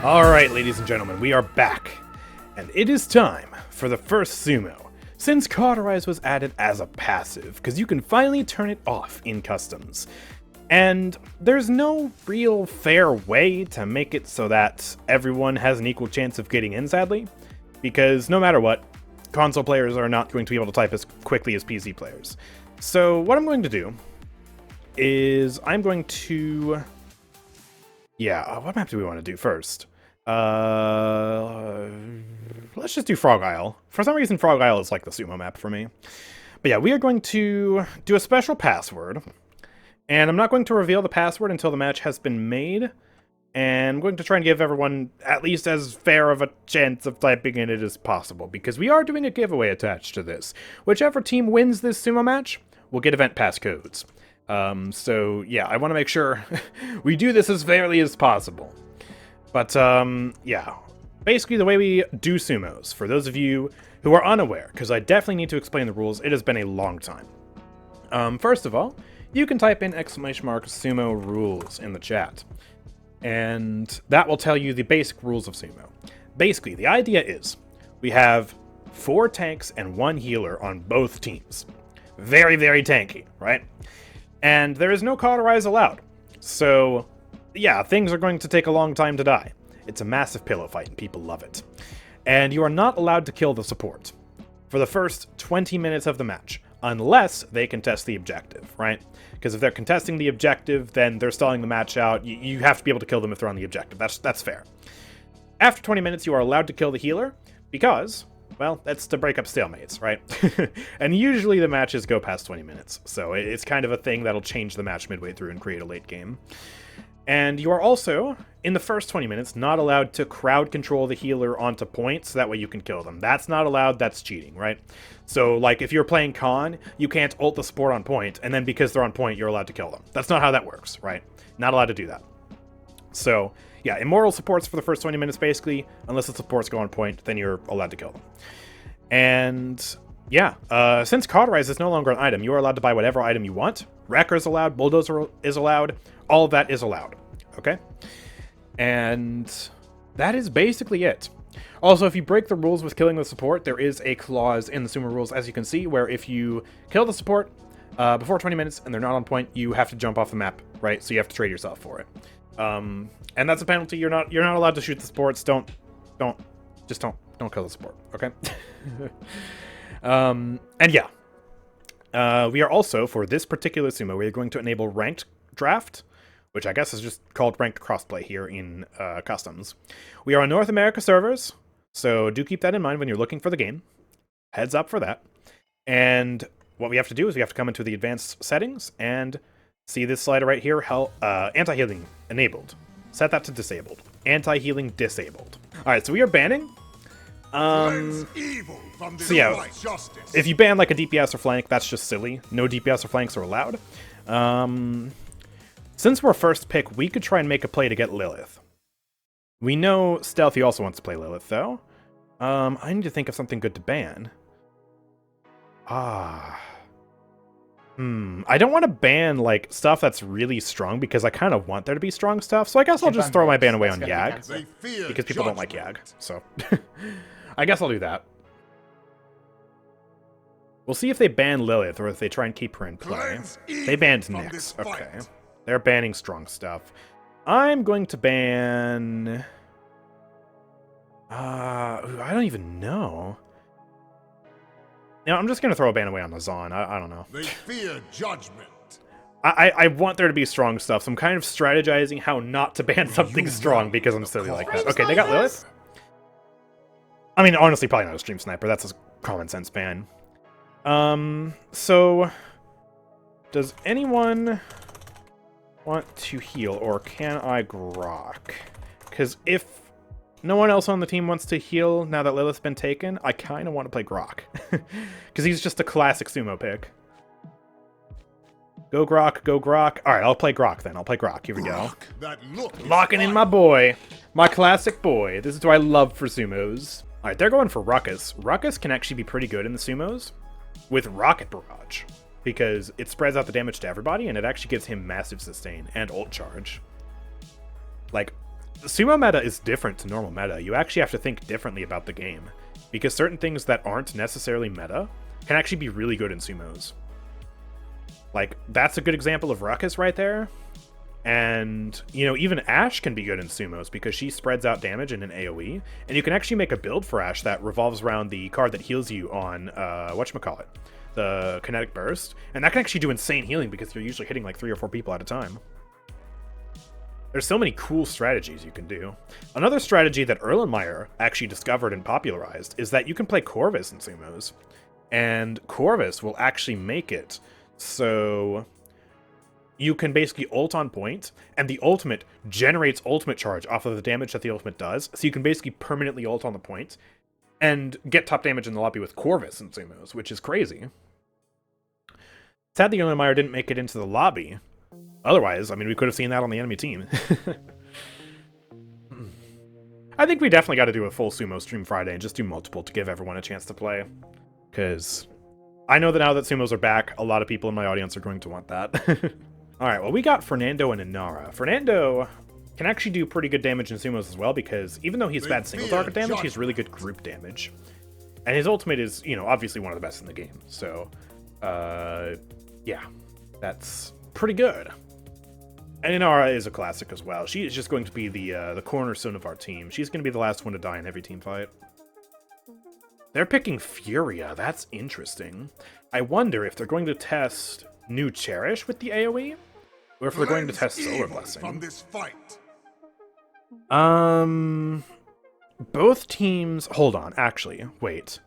Alright, ladies and gentlemen, we are back, and it is time for the first sumo, since Cauterize was added as a passive, because you can finally turn it off in customs. And there's no real fair way to make it so that everyone has an equal chance of getting in, sadly, because no matter what, console players are not going to be able to type as quickly as PC players. So what I'm going to do is I'm going to... what map do we want to do first? Let's just do Frog Isle. For some reason, Frog Isle is like the sumo map for me. But yeah, we are going to do a special password. And I'm not going to reveal the password until the match has been made. And I'm going to try and give everyone at least as fair of a chance of typing in it as possible, because we are doing a giveaway attached to this. Whichever team wins this sumo match will get event pass codes. So yeah, I want to make sure we do this as fairly as possible. But yeah, basically the way we do sumos, for those of you who are unaware, because I definitely need to explain the rules, it has been a long time. First of all, you can type in !sumo rules in the chat. And that will tell you the basic rules of sumo. Basically, the idea is we have 4 tanks and 1 healer on both teams. Very, very tanky, right? And there is no Cauterize allowed. So, yeah, things are going to take a long time to die. It's a massive pillow fight, and people love it. And you are not allowed to kill the support for the first 20 minutes of the match, unless they contest the objective, right? Because if they're contesting the objective, then they're stalling the match out. You have to be able to kill them if they're on the objective. That's fair. After 20 minutes, you are allowed to kill the healer, because, well, that's to break up stalemates, right? And usually the matches go past 20 minutes, so it's kind of a thing that'll change the match midway through and create a late game. And you are also, in the first 20 minutes, not allowed to crowd control the healer onto points, so that way you can kill them. That's not allowed, that's cheating, right? So, like, if you're playing Con, you can't ult the support on point, and then because they're on point, you're allowed to kill them. That's not how that works, right? Not allowed to do that. So, yeah, immoral supports for the first 20 minutes, basically. Unless the supports go on point, then you're allowed to kill them. And, yeah, since Cauterize is no longer an item, you are allowed to buy whatever item you want. Wrecker is allowed, Bulldozer is allowed, all of that is allowed, okay? And that is basically it. Also, if you break the rules with killing the support, there is a clause in the sumo rules, as you can see, where if you kill the support before 20 minutes and they're not on point, you have to jump off the map, right? So you have to trade yourself for it. And that's a penalty. You're not allowed to shoot the supports. Don't kill the support, okay? And yeah. We are also, for this particular sumo, we are going to enable ranked draft, which I guess is just called ranked crossplay here in customs. We are on North America servers, so do keep that in mind when you're looking for the game. Heads up for that. And what we have to do is we have to come into the advanced settings and see this slider right here, anti-healing enabled. Set that to disabled. Anti-healing disabled. Alright, so we are banning. So yeah, if you ban like a DPS or flank, that's just silly. No DPS or flanks are allowed. Since we're first pick, we could try and make a play to get Lilith. We know Stealthy also wants to play Lilith, though. I need to think of something good to ban. I don't want to ban, like, stuff that's really strong, because I kind of want there to be strong stuff, so I guess I'll just throw my ban away on Yag, because people don't like Yag, so... I guess I'll do that. We'll see if they ban Lilith, or if they try and keep her in play. They banned Nyx, okay. They're banning strong stuff. I'm going to ban... I don't even know. You know, I'm just going to throw a ban away on Nazan. I don't know. They fear judgment. I want there to be strong stuff, so I'm kind of strategizing how not to ban something strong because I'm silly like that. Okay, they got Lilith. I mean, honestly, probably not a stream sniper. That's a common sense ban. So... Does anyone want to heal, or can I grok? Because if no one else on the team wants to heal now that Lilith's been taken, I kind of want to play Grok. Because he's just a classic sumo pick. Go Grok, go Grok. Alright, I'll play Grok then. I'll play Grok. Here we go. Locking in my boy. My classic boy. This is what I love for sumos. Alright, they're going for Ruckus. Ruckus can actually be pretty good in the sumos with Rocket Barrage. because it spreads out the damage to everybody, and it actually gives him massive sustain and ult charge. Like, sumo meta is different to normal meta. You actually have to think differently about the game, because certain things that aren't necessarily meta can actually be really good in sumos. Like, that's a good example of Ruckus right there. And, you know, even Ashe can be good in sumos because she spreads out damage in an AoE. And you can actually make a build for Ashe that revolves around the card that heals you on, whatchamacallit, the Kinetic Burst. And that can actually do insane healing because you're usually hitting like 3 or 4 people at a time. There's so many cool strategies you can do. Another strategy that Erlenmeyer actually discovered and popularized is that you can play Corvus in sumos. And Corvus will actually make it so you can basically ult on point, and the ultimate generates ultimate charge off of the damage that the ultimate does, so you can basically permanently ult on the point, and get top damage in the lobby with Corvus in sumos, which is crazy. Sadly, Erlenmeyer didn't make it into the lobby. Otherwise, I mean, we could have seen that on the enemy team. I think we definitely got to do a full sumo stream Friday and just do multiple to give everyone a chance to play. Because I know that now that sumos are back, a lot of people in my audience are going to want that. Alright, well, we got Fernando and Inara. Fernando can actually do pretty good damage in sumos as well, because even though he's bad single target damage, he's really good group damage. And his ultimate is, you know, obviously one of the best in the game. So, yeah, that's pretty good. And Inara is a classic as well. She is just going to be the cornerstone of our team. She's going to be the last one to die in every team fight. They're picking Furia. That's interesting. I wonder if they're going to test New Cherish with the AoE, or if they're going to test Solar Blessing. From this fight. Both teams... Hold on, actually. Wait.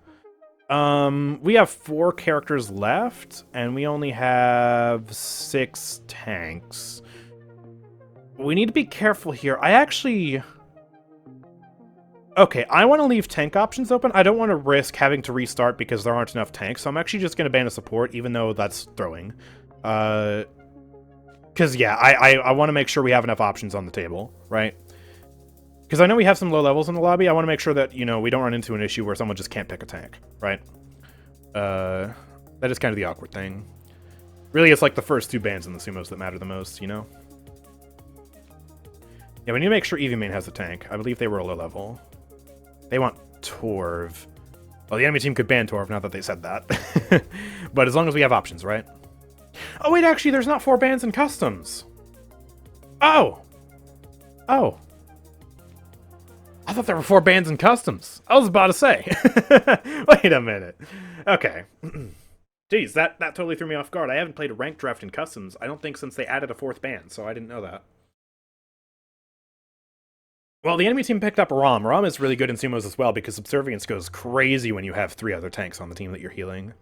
We have 4 characters left, and we only have 6 tanks. We need to be careful here. Okay, I want to leave tank options open. I don't want to risk having to restart because there aren't enough tanks, so I'm actually just going to ban a support, even though that's throwing. Because, yeah, I want to make sure we have enough options on the table, right? Because I know we have some low levels in the lobby. I want to make sure that, you know, we don't run into an issue where someone just can't pick a tank, right? That is kind of the awkward thing. Really, it's like the first 2 bans in the sumos that matter the most, you know? Yeah, we need to make sure Eevee main has a tank. I believe they were a low level. They want Torv. Well, the enemy team could ban Torv now that they said that. But as long as we have options, right? Oh, wait, actually, there's not 4 bans in customs. Oh! Oh. I thought there were 4 bans in customs. I was about to say. Wait a minute. Okay. Jeez, that totally threw me off guard. I haven't played a ranked draft in customs, I don't think, since they added a 4th ban, so I didn't know that. Well, the enemy team picked up Rom. Rom is really good in sumos as well, because Subservience goes crazy when you have 3 other tanks on the team that you're healing.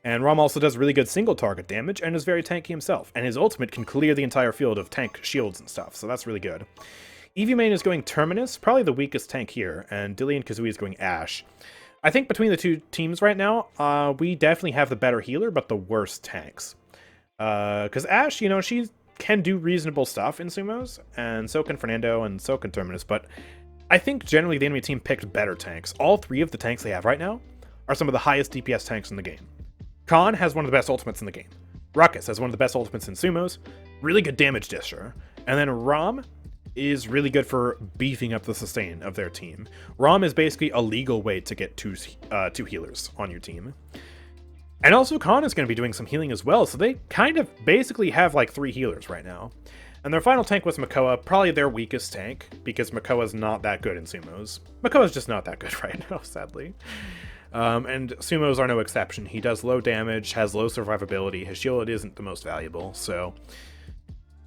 And Rom also does really good single target damage, and is very tanky himself. And his ultimate can clear the entire field of tank shields and stuff, so that's really good. Eevee main is going Terminus, probably the weakest tank here, and Dilly and Kazooie is going Ashe. I think between the 2 teams right now, we definitely have the better healer, but the worst tanks. Because Ashe, you know, she can do reasonable stuff in sumos, and so can Fernando, and so can Terminus, but I think generally the enemy team picked better tanks. All 3 of the tanks they have right now are some of the highest DPS tanks in the game. Khan has one of the best ultimates in the game. Ruckus has one of the best ultimates in sumos, really good damage disher, and then Rom is really good for beefing up the sustain of their team. Rom is basically a legal way to get 2 healers on your team. And also Khan is going to be doing some healing as well, so they kind of basically have like 3 healers right now. And their final tank was Makoa, probably their weakest tank, because Makoa's not that good in sumos. Makoa's just not that good right now, sadly. And sumos are no exception. He does low damage, has low survivability, his shield isn't the most valuable, so...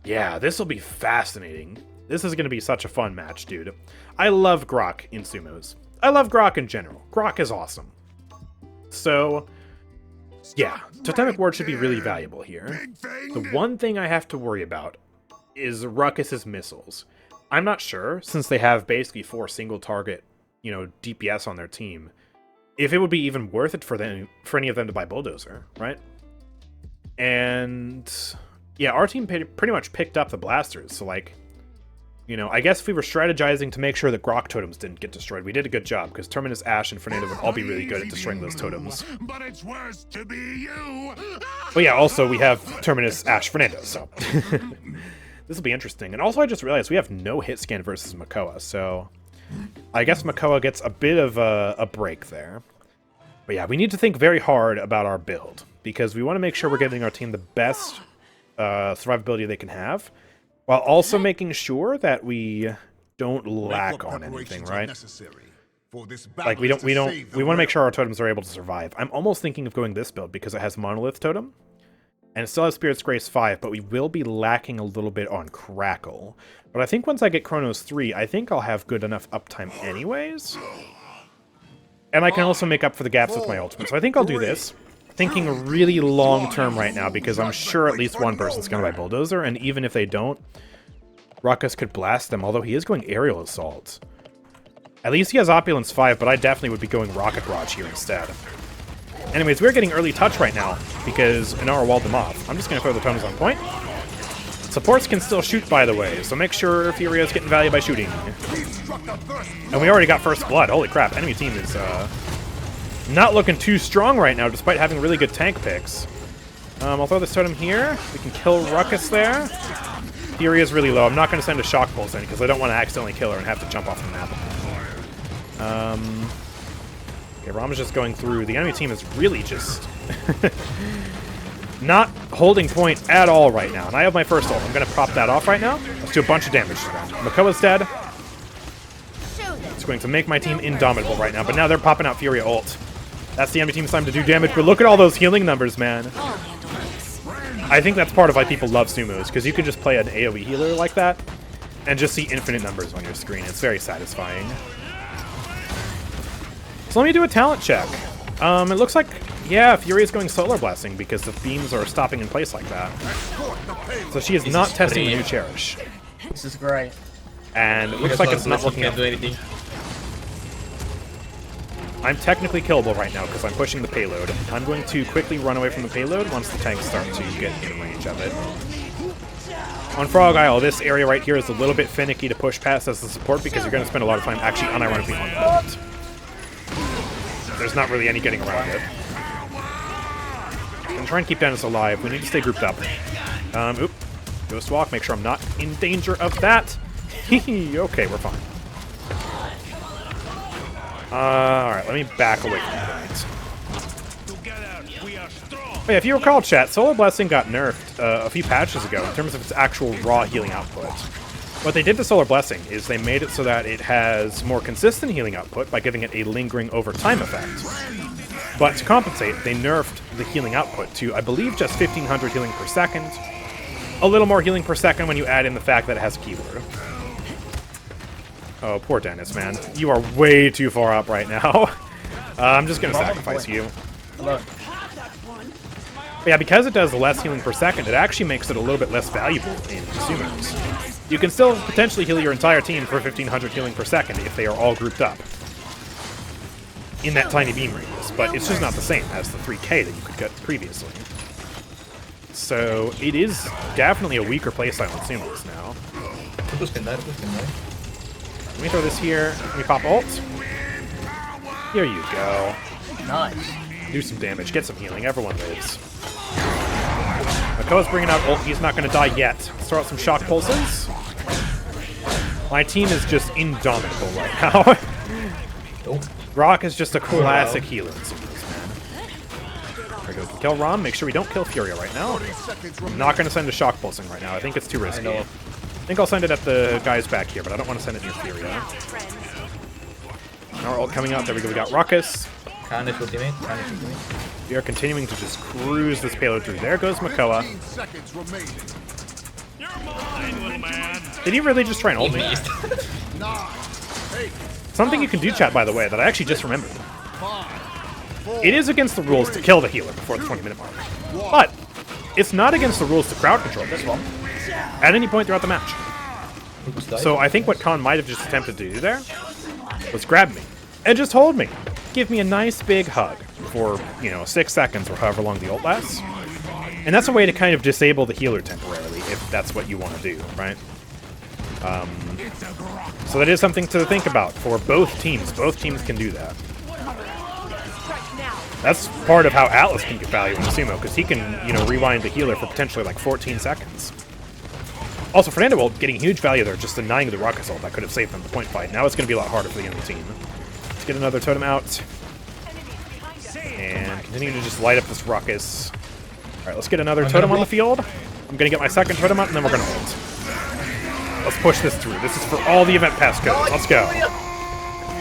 yeah, this will be fascinating. This is going to be such a fun match, dude. I love Grok in sumos. I love Grok in general. Grok is awesome. So... yeah, Totemic Ward should be really valuable here. The one thing I have to worry about is Ruckus's missiles. I'm not sure, since they have basically 4 single target, you know, DPS on their team, if it would be even worth it for any of them to buy Bulldozer, right? And yeah, our team pretty much picked up the blasters, so like, You know, I guess if we were strategizing to make sure that Grok totems didn't get destroyed, we did a good job, because Terminus, Ash, and Fernando would all be really good at destroying those totems. But it's worse to be you. But yeah, also we have Terminus, Ash, Fernando, so... This will be interesting. And also I just realized we have no hit scan versus Makoa, so... I guess Makoa gets a bit of a break there. But yeah, we need to think very hard about our build, because we want to make sure we're giving our team the best survivability they can have, while also making sure that we don't lack on anything, right? Like we want to make sure our totems are able to survive. I'm almost thinking of going this build because it has Monolith Totem, and it still has Spirit's Grace 5, but we will be lacking a little bit on Crackle. But I think once I get Chronos 3, I think I'll have good enough uptime anyways. And I can also make up for the gaps with my ultimate. So I think I'll do this. Thinking really long-term right now, because I'm sure at least one person's going to buy Bulldozer, and even if they don't, Ruckus could blast them, although he is going Aerial Assault. At least he has Opulence 5, but I definitely would be going Rocket Barrage here instead. Anyways, we're getting early touch right now, because Inara walled them off. I'm just going to throw the totems on point. Supports can still shoot, by the way, so make sure Furio's getting value by shooting. And we already got first blood. Holy crap, enemy team is not looking too strong right now, despite having really good tank picks. I'll throw this totem here. We can kill Ruckus there. Fury is really low. I'm not going to send a Shock Pulse in, because I don't want to accidentally kill her and have to jump off the map. Okay, Ram's just going through. The enemy team is really just not holding point at all right now. And I have my first ult. I'm going to prop that off right now. Let's do a bunch of damage to them. Makoa's dead. It's going to make my team indomitable right now, but now they're popping out Fury ult. That's the enemy team's time to do damage, but look at all those healing numbers, man. I think that's part of why people love Sumos, because you can just play an AoE healer like that and just see infinite numbers on your screen. It's very satisfying. So let me do a talent check. It looks like, yeah, Fury is going Solar Blasting because the beams are stopping in place like that. So she is not testing the new Cherish. This is great. And it looks like it's not looking up. I'm technically killable right now because I'm pushing the payload. I'm going to quickly run away from the payload once the tanks start to get in range of it. On Frog Isle, this area right here is a little bit finicky to push past as the support because you're going to spend a lot of time actually unironically on the boat. There's not really any getting around it. I'm going to try and keep Dennis alive. We need to stay grouped up. Oop. Ghost Walk, make sure I'm not in danger of that. Okay, we're fine. Alright, let me back away from that. But yeah, if you recall, chat, Solar Blessing got nerfed a few patches ago in terms of its actual raw healing output. What they did to Solar Blessing is they made it so that it has more consistent healing output by giving it a lingering over time effect. But to compensate, they nerfed the healing output to, I believe, just 1500 healing per second. A little more healing per second when you add in the fact that it has a keyword. Oh, poor Dennis, man. You are way too far up right now. I'm just going to sacrifice you. But yeah, because it does less healing per second, it actually makes it a little bit less valuable in Sumos. You can still potentially heal your entire team for 1500 healing per second if they are all grouped up in that tiny beam radius, but it's just not the same as the 3k that you could get previously. So it is definitely a weaker playstyle in Sumos now. Let me throw this here. Let me pop ult. Here you go. Nice. Do some damage. Get some healing. Everyone lives. Makoa's bringing out ult. He's not going to die yet. Let's throw out some shock pulses. My team is just indomitable right now. Rock is just a classic healer in Sumos, man. There we go. Kill Rom. Make sure we don't kill Furia right now. I'm not going to send a shock pulsing right now. I think it's too risky. I think I'll send it at the guys back here, but I don't want to send it near Furia. Our ult coming out. There we go. We got Ruckus. We are continuing to just cruise this payload through. There goes Makoa. Did he really just try and ult me? Something you can do, chat, by the way, that I actually just remembered. It is against the rules to kill the healer before the 20-minute mark. But it's not against the rules to crowd control this one at any point throughout the match. So I think what Khan might have just attempted to do there was grab me and just hold me. Give me a nice big hug for, 6 seconds or however long the ult lasts. And that's a way to kind of disable the healer temporarily, if that's what you want to do, right? So that is something to think about for both teams. Both teams can do that. That's part of how Atlas can get value in Sumo, because he can, you know, rewind the healer for potentially like 14 seconds. Also, Fernando ult getting huge value there, just denying the Ruckus ult. That could have saved them the point fight. Now it's going to be a lot harder for the enemy team. Let's get another totem out. And continue to just light up this Ruckus. Alright, let's get another totem on the field. I'm going to get my second totem out, and then we're going to ult. Let's push this through. This is for all the event pass codes. Let's go.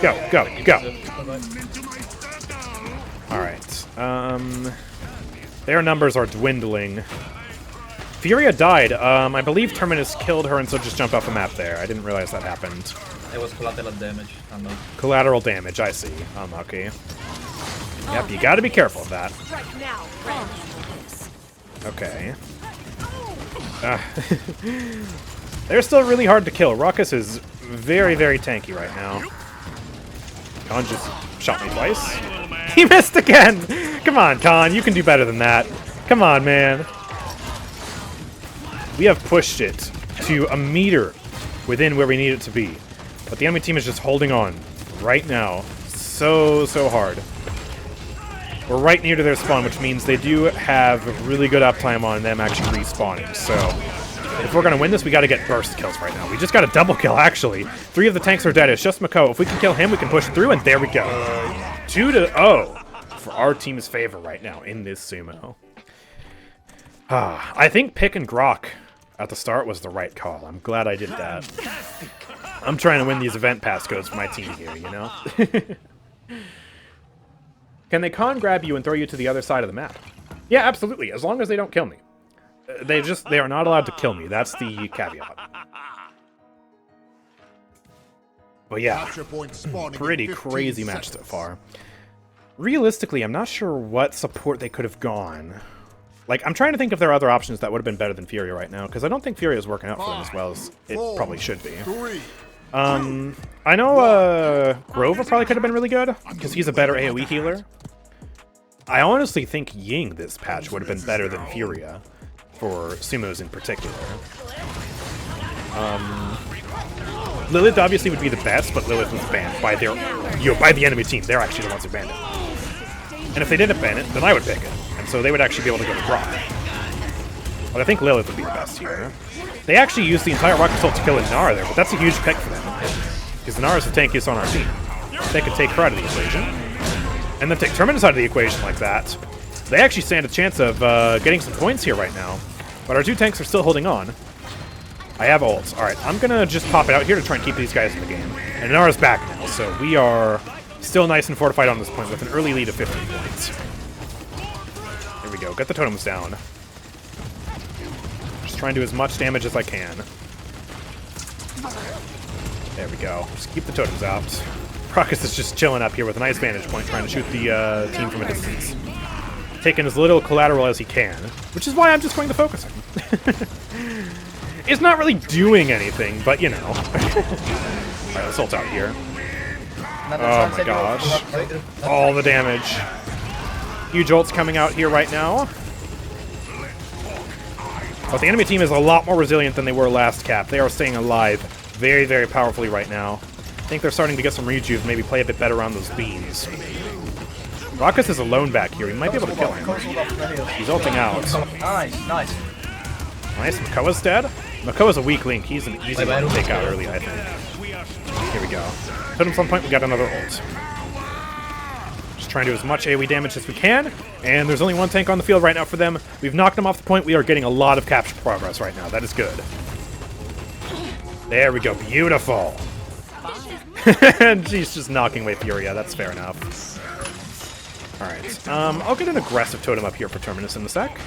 Go, go, go. Alright. Their numbers are dwindling. Furia died. I believe Terminus killed her and so just jumped off the map there. I didn't realize that happened. It was collateral damage. Collateral damage, I see. Unlucky. Yep, you gotta be careful of that. Okay. They're still really hard to kill. Ruckus is very, very tanky right now. Khan just shot me twice. He missed again! Come on, Khan, you can do better than that. Come on, man. We have pushed it to a meter within where we need it to be. But the enemy team is just holding on right now. So hard. We're right near to their spawn, which means they do have really good uptime on them actually respawning. So if we're going to win this, we got to get burst kills right now. We just got a double kill, actually. 3 of the tanks are dead. It's just Mojo. If we can kill him, we can push through, and there we go. 2-0 for our team's favor right now in this Sumo. I think picking Grok at the start was the right call. I'm glad I did that. I'm trying to win these event pass codes for my team here, you know? Can they con grab you and throw you to the other side of the map? Yeah, absolutely, as long as they don't kill me. They are not allowed to kill me. That's the caveat. But yeah, pretty crazy match so far. Realistically, I'm not sure what support they could have gone. Like, I'm trying to think if there are other options that would have been better than Furia right now, because I don't think Furia is working out for them as well as it probably should be. I know Grover probably could have been really good, because he's a better AoE healer. I honestly think Ying this patch would have been better than Furia, for Sumos in particular. Lilith obviously would be the best, but Lilith was banned by their, by the enemy team. They're actually the ones who banned it. And if they didn't ban it, then I would pick it. And so they would actually be able to go to Grok. But I think Lilith would be the best here. They actually used the entire Rocket Assault to kill Inara there, but that's a huge pick for them. Because Inara is the tankiest on our team. They could take her out of the equation. And then take Terminus out of the equation like that. They actually stand a chance of getting some points here right now. But our 2 tanks are still holding on. I have ults. Alright, I'm gonna just pop it out here to try and keep these guys in the game. And Inara's back now, so we are still nice and fortified on this point with an early lead of 15 points. There we go. Get the totems down. Just try and do as much damage as I can. There we go. Just keep the totems out. Ruckus is just chilling up here with a nice vantage point, trying to shoot the team from a distance. Taking as little collateral as he can, which is why I'm just going to focus him. It's not really doing anything, but you know. Alright, let's ult out here. Oh my gosh. All the damage. Huge ults coming out here right now. But the enemy team is a lot more resilient than they were last cap. They are staying alive very, very powerfully right now. I think they're starting to get some rejuve, maybe play a bit better around those beams. Ruckus is alone back here. We might be able to kill him. He's ulting out. Nice, nice. Nice, Makoa's dead. Makoa's a weak link. He's an easy one to take out early, I think. Here we go. Totems on point, we got another ult. Just trying to do as much AoE damage as we can. And there's only 1 tank on the field right now for them. We've knocked them off the point. We are getting a lot of capture progress right now. That is good. There we go. Beautiful. And she's just knocking away Furia. That's fair enough. Alright. I'll get an aggressive totem up here for Terminus in a sec.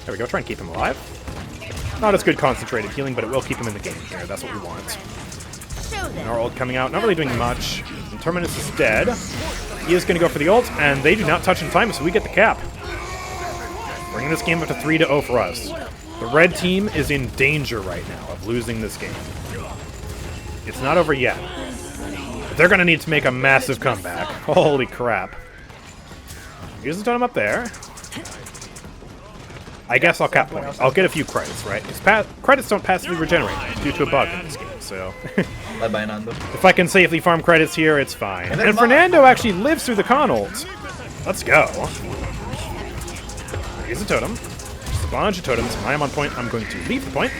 There we go. Try and keep him alive. Not as good concentrated healing, but it will keep him in the game here. That's what we want. And our ult coming out. Not really doing much. And Terminus is dead. He is going to go for the ult, and they do not touch in time, so we get the cap. Bringing this game up to 3-0 for us. The red team is in danger right now of losing this game. It's not over yet. But they're going to need to make a massive comeback. Holy crap. Here's the totem up there. I guess I'll cap points. I'll get a few credits, right? Because credits don't passively regenerate due to a bug in this game, so... Bye-bye, Nando. If I can safely farm credits here, it's fine. And Fernando actually lives through the con ult. Let's go. Here's a totem. Just a bunch of totems. I am on point. I'm going to leave the point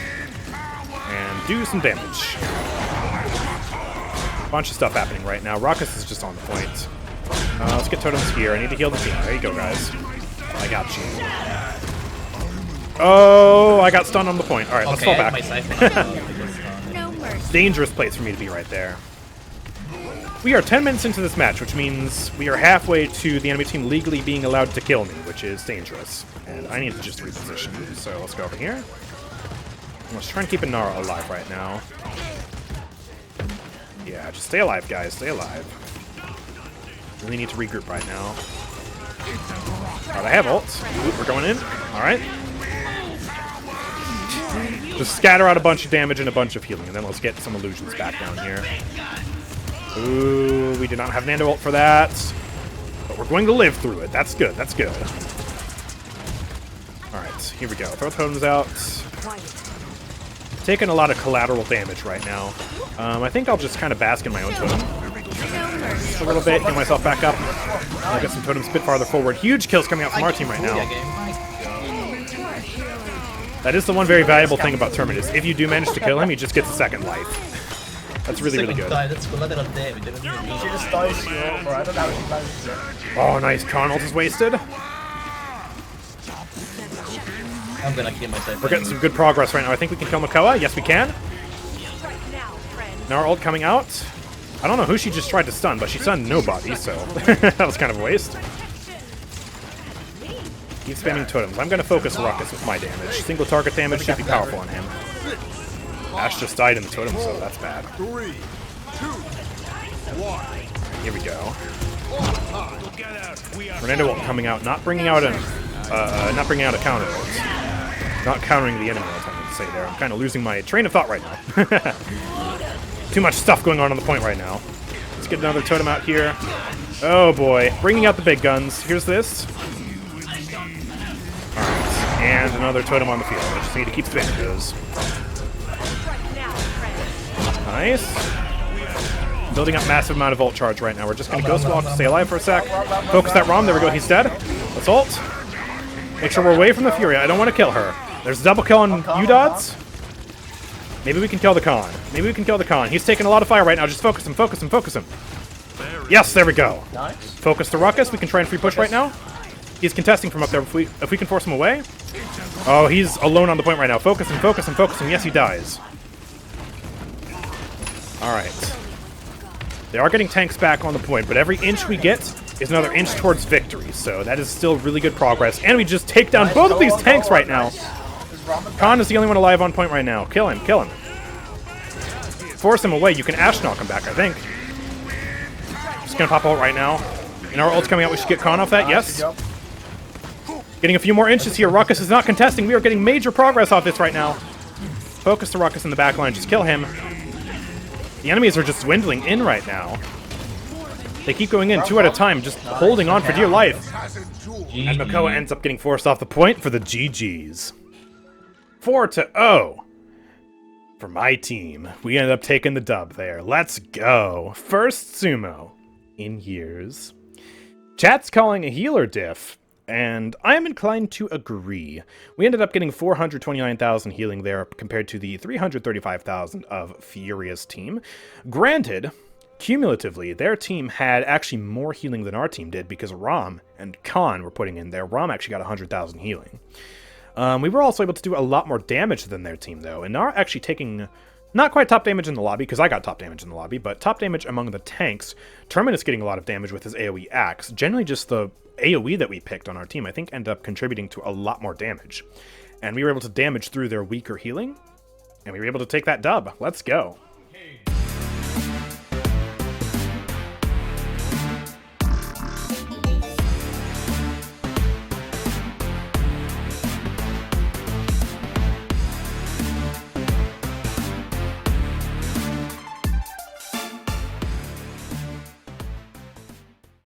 and do some damage. Bunch of stuff happening right now. Ruckus is just on the point. Let's get totems here. I need to heal the team. There you go, guys. I got you. Oh, I got stunned on the point. All right, let's fall back. Dangerous place for me to be right there. We are 10 minutes into this match, which means we are halfway to the enemy team legally being allowed to kill me, which is dangerous. And I need to just reposition. So let's go over here. Let's try and keep Inara alive right now. Yeah, just stay alive, guys. Stay alive. Really need to regroup right now. Alright, I have ult. Oop, we're going in. Alright. Just scatter out a bunch of damage and a bunch of healing, and then let's get some illusions back down here. Ooh, we did not have Nando ult for that. But we're going to live through it. That's good. That's good. Alright, here we go. Throw totems out. Taking a lot of collateral damage right now. I think I'll just kind of bask in my own totem. Just a little bit, get myself back up. I'll get some totems a bit farther forward. Huge kills coming out from our team right now. That is the one very valuable thing about Terminus. If you do manage to kill him, he just gets a second life. That's really, really good. Oh, nice. Con ult is wasted. I'm gonna kill myself. We're getting some good progress right now. I think we can kill Makoa. Yes, we can. Now our ult coming out. I don't know who she just tried to stun, but she stunned nobody, so that was kind of a waste. Keep spamming totems. I'm going to focus Ruckus with my damage. Single target damage should be powerful on him. Ash just died in the totem, so that's bad. 3, 2, 1. Here we go. Fernando ult coming out, not bringing out a counter ult. Not countering the enemy ult, I'm going to say there. I'm kind of losing my train of thought right now. Too much stuff going on the point right now. Let's get another totem out here. Oh boy, bringing out the big guns. Here's this. Alright, and another totem on the field. I just need to keep spamming those. Nice. Building up massive amount of ult charge right now. We're just going to Ghost Walk to stay alive for a sec. Focus that Rom. There we go. He's dead. Let's ult. Make sure we're away from the Fury. I don't want to kill her. There's a double kill on U-Dots. Maybe we can kill the Khan. Maybe we can kill the Khan. He's taking a lot of fire right now. Just focus him, focus him, focus him. Yes, there we go. Nice. Focus the Ruckus. We can try and free push right now. He's contesting from up there. If we can force him away. Oh, he's alone on the point right now. Focus him, focus him, focus him. Yes, he dies. Alright. They are getting tanks back on the point, but every inch we get is another inch towards victory. So that is still really good progress. And we just take down both of these tanks right now. Khan is the only one alive on point right now. Kill him, kill him. Force him away. You can Ash knock him back, I think. Just gonna pop ult right now. And our ult's coming out. We should get Khan off that. Yes. Getting a few more inches here. Ruckus is not contesting. We are getting major progress off this right now. Focus the Ruckus in the back line. Just kill him. The enemies are just dwindling in right now. They keep going in 2 at a time, just holding on for dear life. And Makoa ends up getting forced off the point for the GGs. 4-0 for my team. We ended up taking the dub there. Let's go. First Sumo in years. Chat's calling a healer diff, and I am inclined to agree. We ended up getting 429,000 healing there compared to the 335,000 of Furia's team. Granted, cumulatively, their team had actually more healing than our team did because Rom and Khan were putting in there. Rom actually got 100,000 healing. We were also able to do a lot more damage than their team, though, and are actually taking not quite top damage in the lobby, because I got top damage in the lobby, but top damage among the tanks. Terminus getting a lot of damage with his AoE axe. Generally, just the AoE that we picked on our team, I think, ended up contributing to a lot more damage. And we were able to damage through their weaker healing, and we were able to take that dub. Let's go.